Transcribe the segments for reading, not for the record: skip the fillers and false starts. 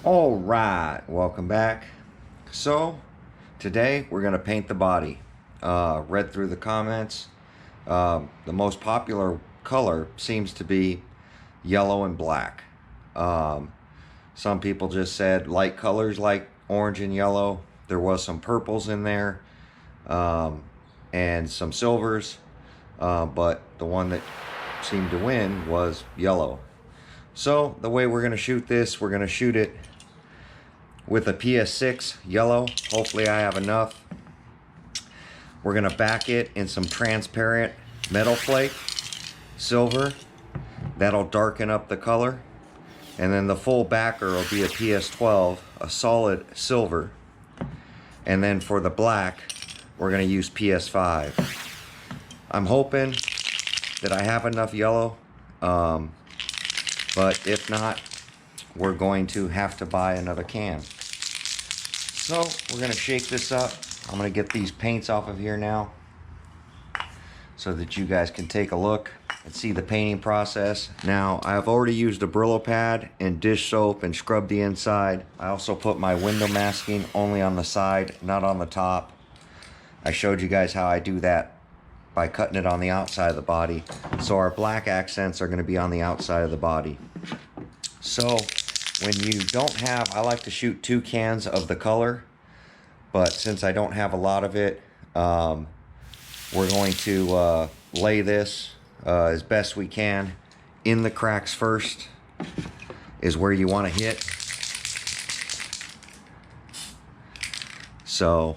All right, welcome back. So today we're gonna paint the body. Read through the comments. The most popular color seems to be yellow and black. Some people just said light colors like orange and yellow. There was some purples in there, and some silvers, but the one that seemed to win was yellow. So the way we're gonna shoot this, we're gonna shoot it with a PS6 yellow. Hopefully I have enough. We're gonna back it in some transparent metal flake silver. That'll darken up the color. And then the full backer will be a PS12, a solid silver. And then for the black, we're gonna use PS5. I'm hoping that I have enough yellow, but if not, we're going to have to buy another can. So we're gonna shake this up. I'm gonna get these paints off of here now so that you guys can take a look and see the painting process. Now, I've already used a Brillo pad and dish soap and scrubbed the inside. I also put my window masking only on the side, not on the top. I showed you guys how I do that by cutting it on the outside of the body. So our black accents are gonna be on the outside of the body. So when you don't have, I like to shoot 2 cans of the color, but since I don't have a lot of it, we're going to lay this as best we can. In the cracks first is where you want to hit. So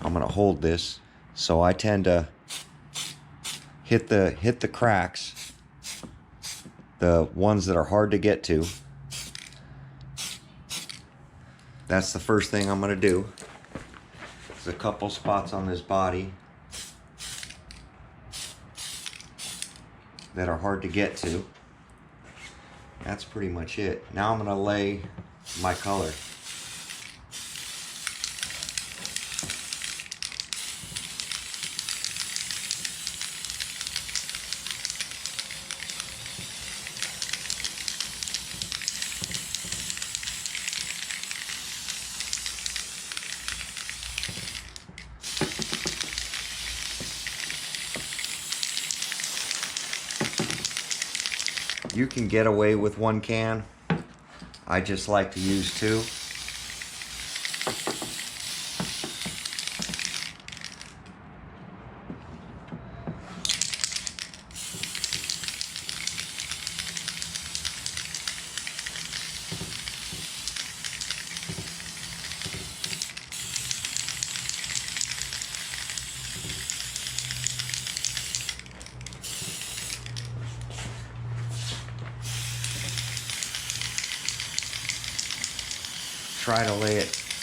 I'm going to hold this. So I tend to hit the cracks, the ones that are hard to get to. That's the first thing I'm gonna do. There's a couple spots on this body that are hard to get to. That's pretty much it. Now I'm gonna lay my color. You can get away with 1 can. I just like to use 2.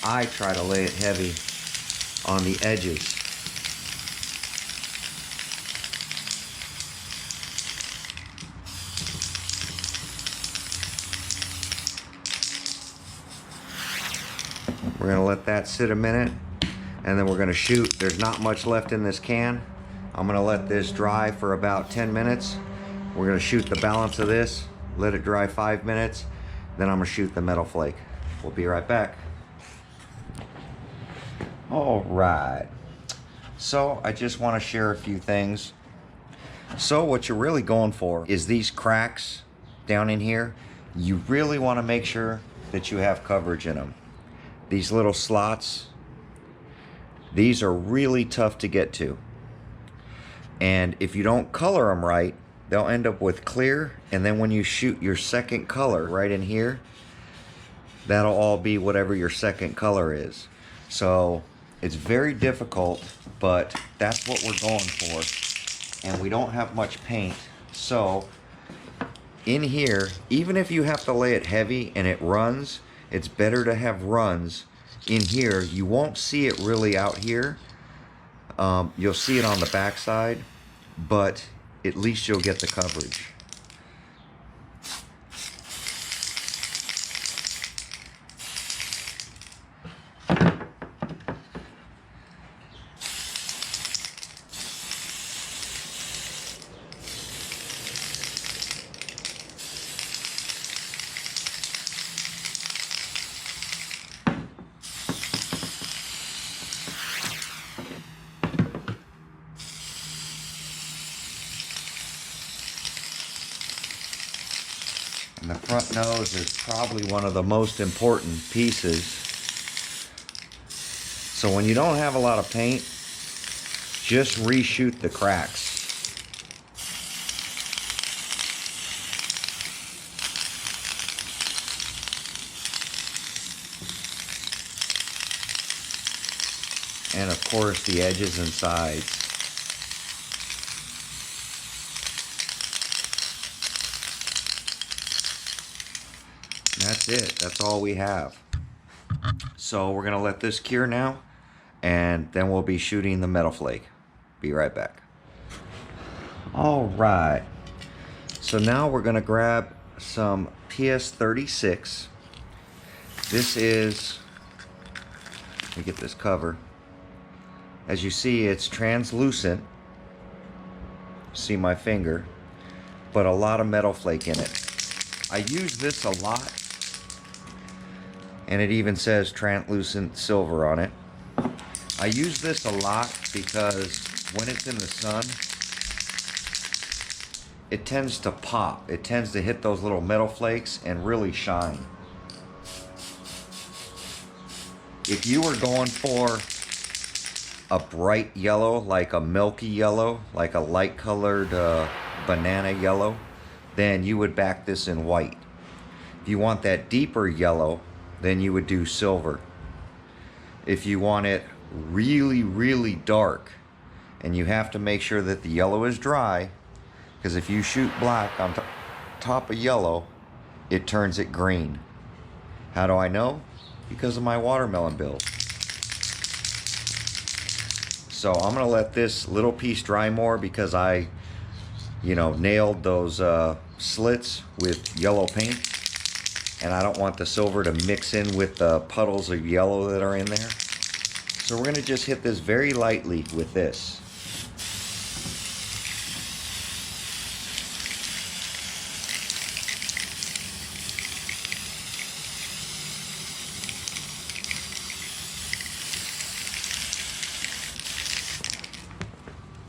I try to lay it heavy on the edges. We're gonna let that sit a minute and then we're gonna shoot. There's not much left in this can. I'm gonna let this dry for about 10 minutes. We're gonna shoot the balance of this, let it dry 5 minutes, then I'm gonna shoot the metal flake. We'll be right back. All right, so I just want to share a few things. So what you're really going for is these cracks down in here. You really want to make sure that you have coverage in them. These little slots, these are really tough to get to. And if you don't color them right, they'll end up with clear, and then when you shoot your second color right in here, that'll all be whatever your second color is. So it's very difficult, but that's what we're going for. And we don't have much paint. So in here, even if you have to lay it heavy and it runs, it's better to have runs in here. You won't see it really out here. You'll see it on the back side, but at least you'll get the coverage. front nose is probably one of the most important pieces. So when you don't have a lot of paint, just reshoot the cracks. And of course the edges and sides. And that's it. That's all we have. So we're going to let this cure now, and then we'll be shooting the metal flake. Be right back. All right. So now we're going to grab some PS36. This is, let me get this cover. As you see, it's translucent. See my finger, but a lot of metal flake in it. I use this a lot, and it even says translucent silver on it. I use this a lot because when it's in the sun, it tends to pop. It tends to hit those little metal flakes and really shine. If you were going for a bright yellow, like a milky yellow, like a light colored banana yellow, then you would back this in white. If you want that deeper yellow, then you would do silver. If you want it really, really dark, and you have to make sure that the yellow is dry, because if you shoot black on top of yellow, it turns it green. How do I know? Because of my watermelon build. So I'm gonna let this little piece dry more because I, nailed those slits with yellow paint, and I don't want the silver to mix in with the puddles of yellow that are in there. So we're gonna just hit this very lightly with this.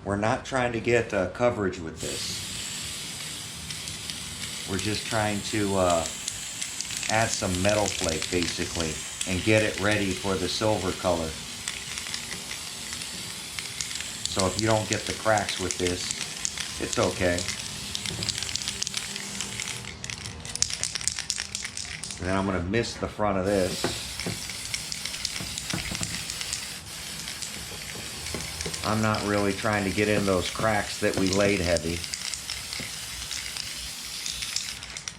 We're not trying to get coverage with this. We're just trying to add some metal flake basically and get it ready for the silver color. So if you don't get the cracks with this, it's okay. And then I'm going to mist the front of this. I'm not really trying to get in those cracks that we laid heavy.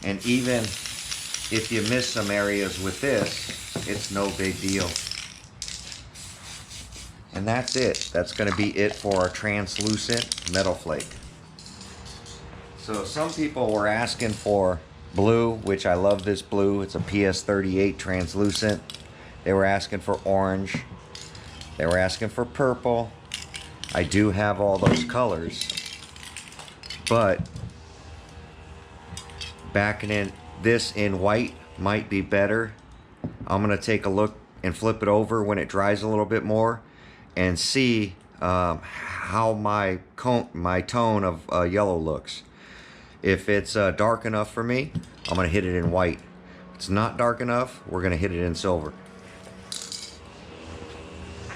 And even if you miss some areas with this, it's no big deal. And that's it. That's going to be it for our translucent metal flake. So some people were asking for blue, which I love this blue. It's a PS38 translucent. They were asking for orange. They were asking for purple. I do have all those colors, but backing in this in white might be better. I'm gonna take a look and flip it over when it dries a little bit more and see how my tone of yellow looks. If it's dark enough for me, I'm gonna hit it in white. If it's not dark enough, we're gonna hit it in silver.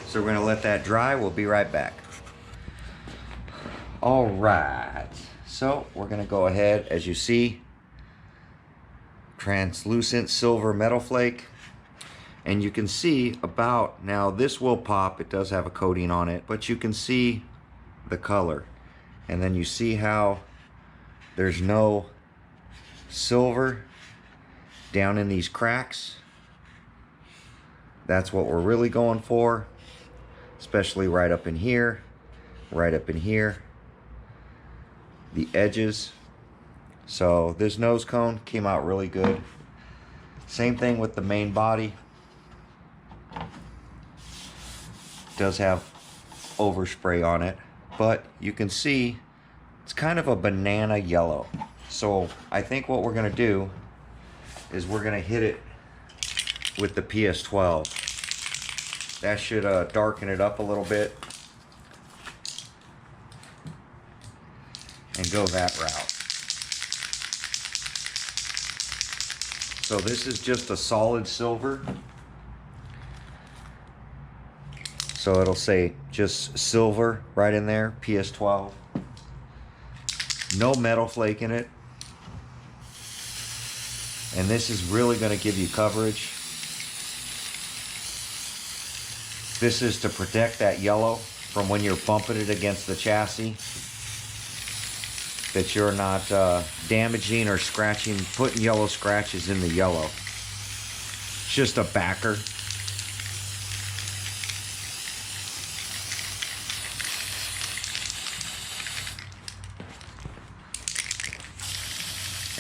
So we're gonna let that dry. We'll be right back. All right, so we're gonna go ahead, as you see, translucent silver metal flake, and you can see about, now this will pop, it does have a coating on it, but you can see the color, and then you see how there's no silver down in these cracks. That's what we're really going for, especially right up in here, right up in here, the edges. So this nose cone came out really good. Same thing with the main body. Does have overspray on it, but you can see it's kind of a banana yellow. So I think what we're gonna do is we're gonna hit it with the PS12. That should darken it up a little bit and go that route. So this is just a solid silver. So it'll say just silver right in there, PS12. No metal flake in it. And this is really going to give you coverage. This is to protect that yellow from when you're bumping it against the chassis, that you're not damaging or scratching, putting yellow scratches in the yellow. It's just a backer.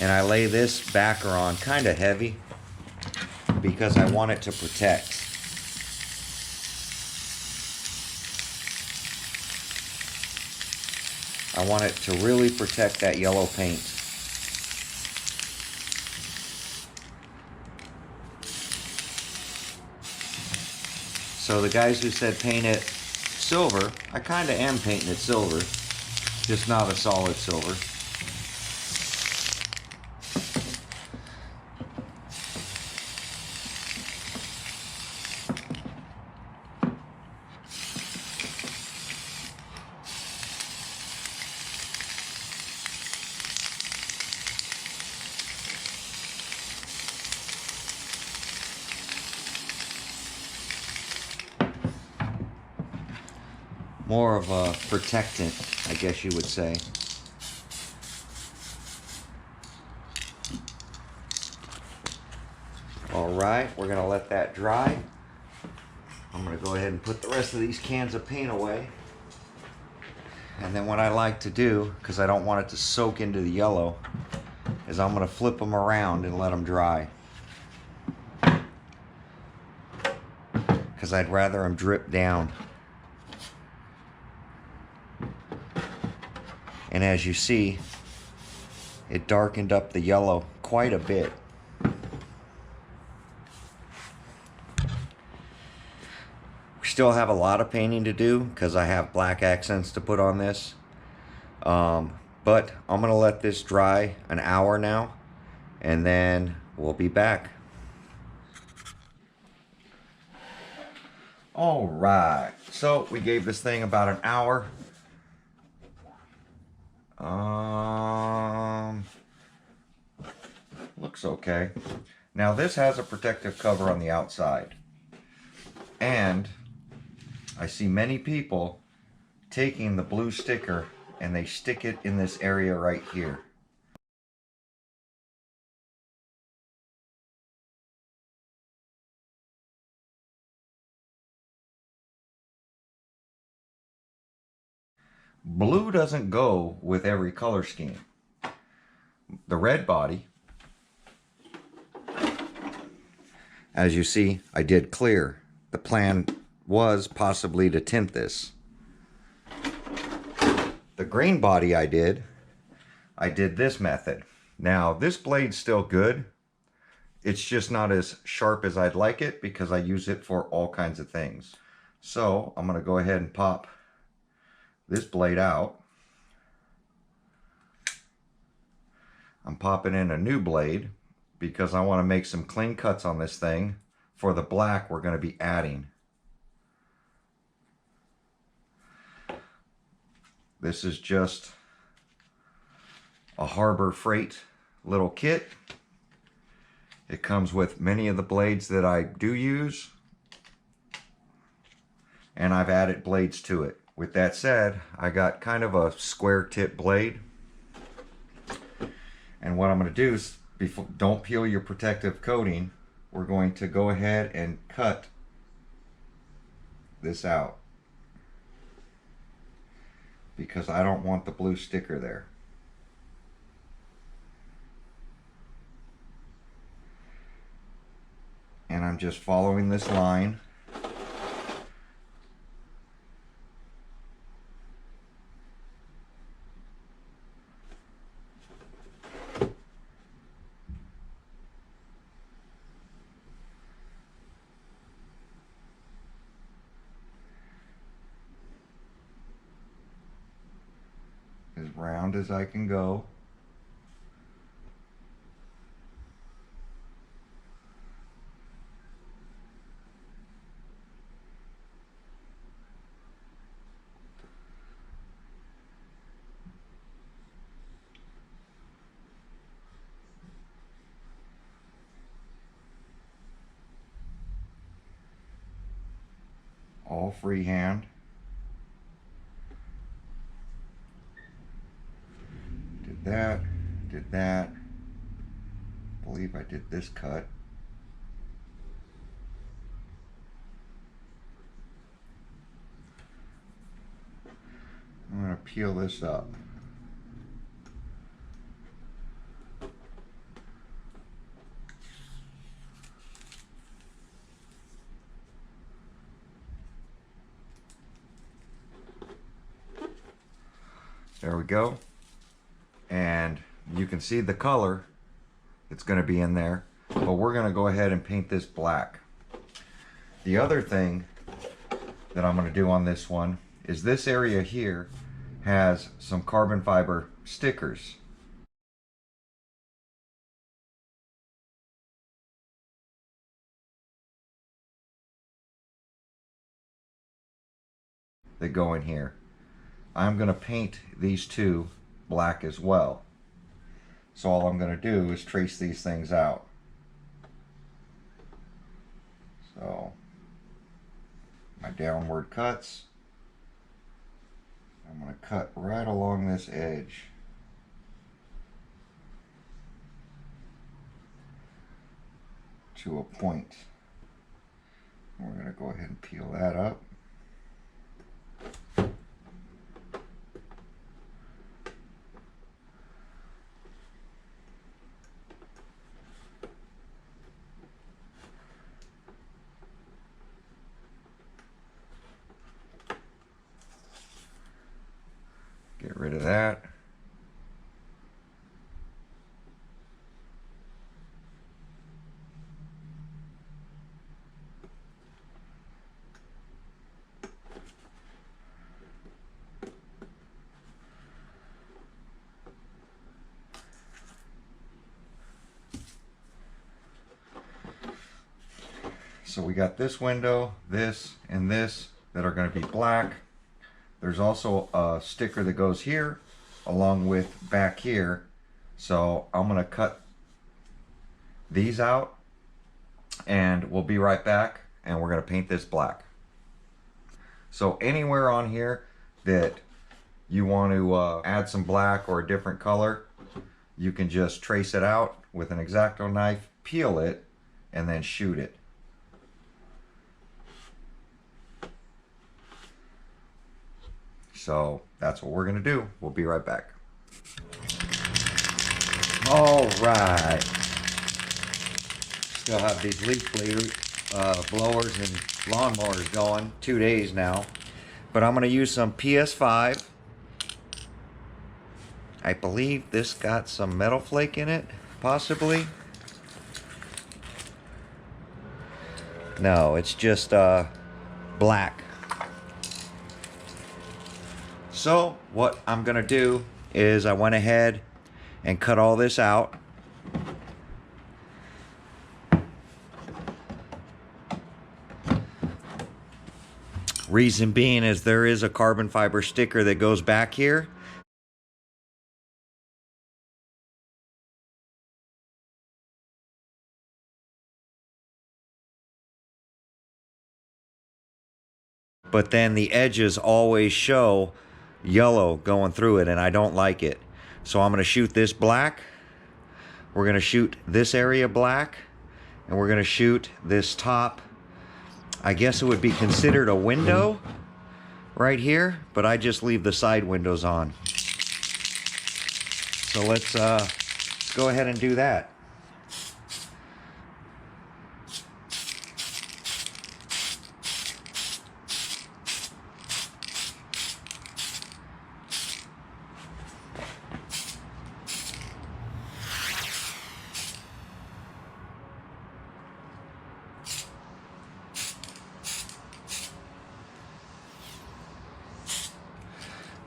And I lay this backer on kind of heavy because I want it to protect. I want it to really protect that yellow paint. So the guys who said paint it silver, I kind of am painting it silver, just not a solid silver. More of a protectant, I guess you would say. All right, we're gonna let that dry. I'm gonna go ahead and put the rest of these cans of paint away. And then what I like to do, because I don't want it to soak into the yellow, is I'm gonna flip them around and let them dry. Because I'd rather them drip down. And as you see, it darkened up the yellow quite a bit. We still have a lot of painting to do because I have black accents to put on this. But I'm gonna let this dry an hour now, and then we'll be back. All right, so we gave this thing about an hour. Looks okay. Now this has a protective cover on the outside, and I see many people taking the blue sticker and they stick it in this area right here. Blue doesn't go with every color scheme. The red body, as you see, I did clear. The plan was possibly to tint this. The green body I did this method. Now this blade's still good. It's just not as sharp as I'd like it because I use it for all kinds of things. So I'm gonna go ahead and pop this blade out. I'm popping in a new blade because I want to make some clean cuts on this thing for the black we're going to be adding. This is just a Harbor Freight little kit. It comes with many of the blades that I do use, and I've added blades to it. With that said, I got kind of a square tip blade. And what I'm going to do is, don't peel your protective coating. We're going to go ahead and cut this out because I don't want the blue sticker there. And I'm just following this line. As round as I can go. all freehand. Did that, did that. I believe I did this cut. I'm going to peel this up. There we go. And you can see the color that's going to be in there, but we're going to go ahead and paint this black. The other thing that I'm going to do on this one is this area here has some carbon fiber stickers. That go in here. I'm going to paint these two black as well. So all I'm going to do is trace these things out. So my downward cuts, I'm going to cut right along this edge. To a point. We're going to go ahead and peel that up. Get rid of that. So we got this window, this, and this that are going to be black. There's also a sticker that goes here along with back here. So I'm going to cut these out and we'll be right back and we're going to paint this black. So anywhere on here that you want to add some black or a different color, you can just trace it out with an X-Acto knife, peel it, and then shoot it. So that's what we're going to do. We'll be right back. All right. Still have these leaf blowers and lawnmowers going 2 days now. But I'm going to use some PS5. I believe this got some metal flake in it, possibly. No, it's just black. So what I'm gonna do is I went ahead and cut all this out. Reason being is there is a carbon fiber sticker that goes back here. But then the edges always show yellow going through it, and I don't like it. So I'm going to shoot this black. We're going to shoot this area black, and we're going to shoot this top. I guess it would be considered a window right here, but I just leave the side windows on. So let's go ahead and do that.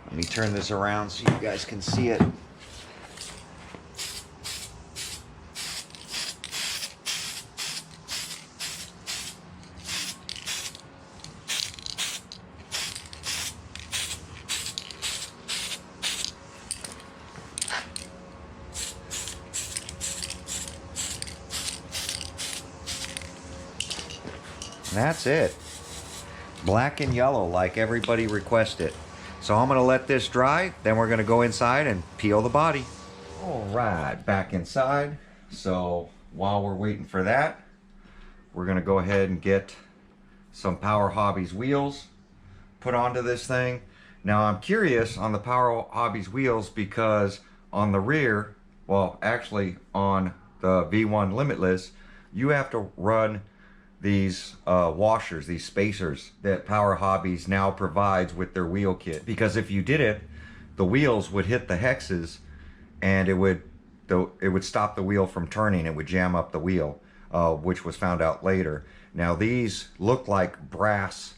Let me turn this around so you guys can see it. And that's it. black and yellow like everybody requested. So I'm gonna let this dry, then we're gonna go inside and peel the body. All right, back inside. So while we're waiting for that, we're gonna go ahead and get some Power Hobbies wheels put onto this thing. Now I'm curious on the Power Hobbies wheels because on the rear, well actually on the V1 Limitless, you have to run these washers, these spacers that Power Hobbies now provides with their wheel kit. Because if you did it, the wheels would hit the hexes and it would stop the wheel from turning. It would jam up the wheel, which was found out later. Now these look like brass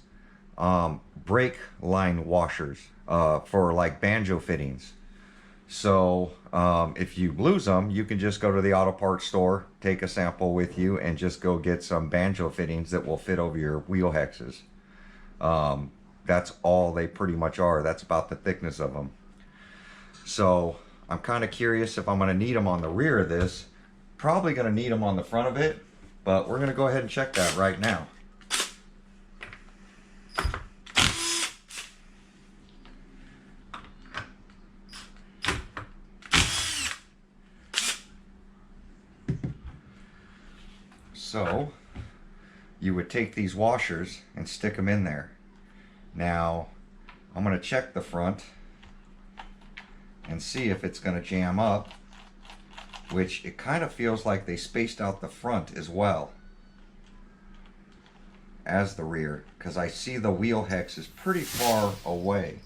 brake line washers for like banjo fittings. So if you lose them, you can just go to the auto parts store, take a sample with you, and just go get some banjo fittings that will fit over your wheel hexes. That's all they pretty much are. That's about the thickness of them. So I'm kind of curious if I'm going to need them on the rear of this. Probably going to need them on the front of it, but we're going to go ahead and check that right now. So you would take these washers and stick them in there. Now I'm going to check the front and see if it's going to jam up, which it kind of feels like they spaced out the front as well as the rear, because I see the wheel hex is pretty far away.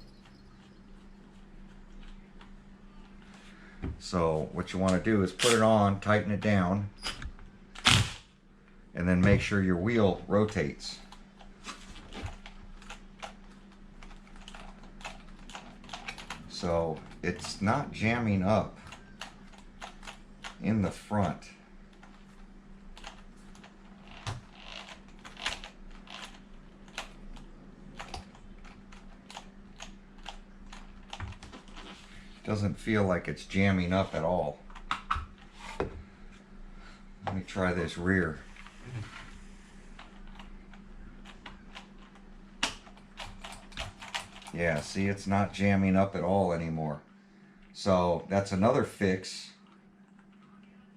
So what you want to do is put it on, tighten it down, and then make sure your wheel rotates. So it's not jamming up in the front. Doesn't feel like it's jamming up at all. Let me try this rear. Yeah, see, it's not jamming up at all anymore. So that's another fix,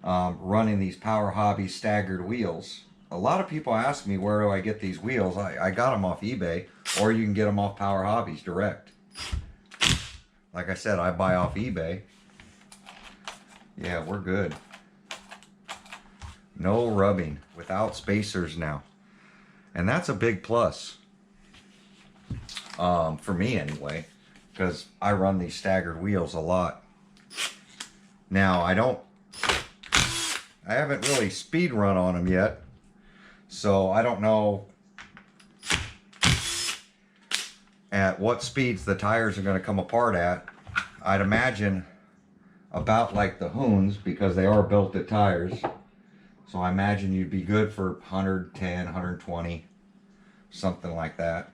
running these Power Hobbies staggered wheels. A lot of people ask me, where do I get these wheels? I got them off eBay, or you can get them off Power Hobbies direct. Like I said, I buy off eBay. Yeah, we're good. No rubbing, without spacers now. And that's a big plus. For me anyway, because I run these staggered wheels a lot. Now I haven't really speed run on them yet, so I don't know at what speeds the tires are going to come apart at. I'd imagine about like the Hoons, because they are built to tires. So I imagine you'd be good for 110, 120, something like that.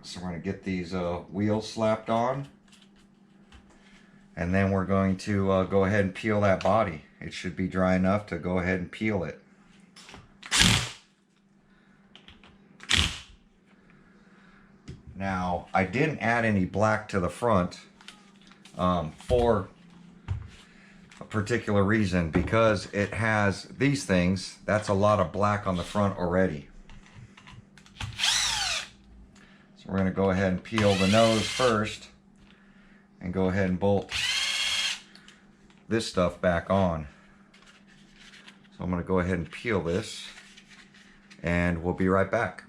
So we're going to get these wheels slapped on, and then we're going to go ahead and peel that body. It should be dry enough to go ahead and peel it. Now I didn't add any black to the front for a particular reason, because it has these things. That's a lot of black on the front already. We're going to go ahead and peel the nose first and go ahead and bolt this stuff back on. So I'm going to go ahead and peel this, and we'll be right back.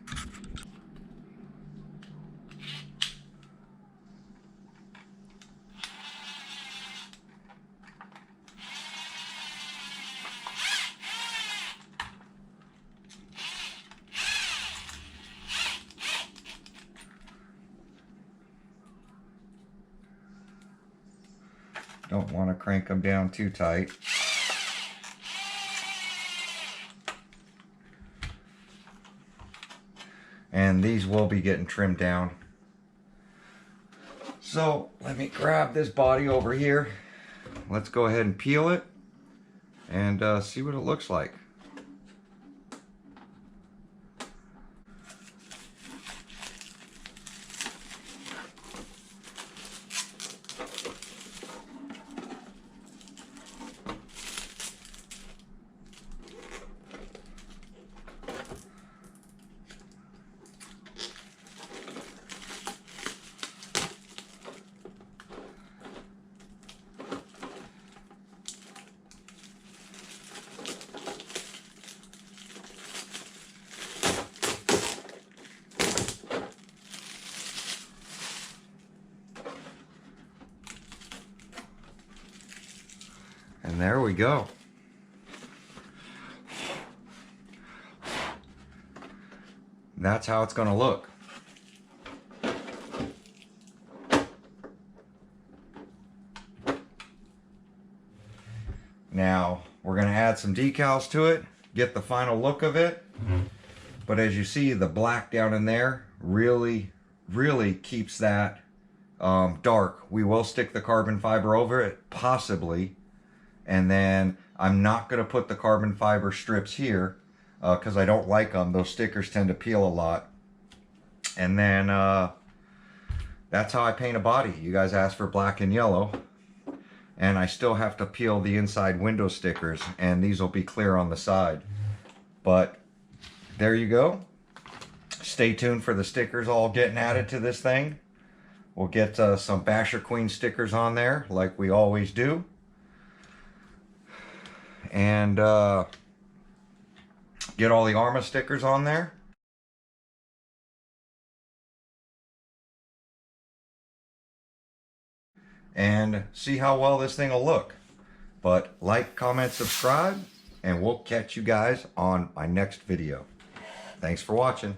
Don't want to crank them down too tight. And these will be getting trimmed down. So let me grab this body over here. Let's go ahead and peel it, and see what it looks like. And there we go. That's how it's going to look. Now, we're going to add some decals to it, get the final look of it. But as you see, the black down in there really keeps that dark. We will stick the carbon fiber over it, possibly. And then I'm not going to put the carbon fiber strips here because I don't like them. Those stickers tend to peel a lot. And then that's how I paint a body. You guys asked for black and yellow. And I still have to peel the inside window stickers, and these will be clear on the side. But there you go. Stay tuned for the stickers all getting added to this thing. We'll get some Basher Queen stickers on there like we always do. And get all the Arrma stickers on there. And see how well this thing will look. But like, comment, subscribe, and we'll catch you guys on my next video. Thanks for watching.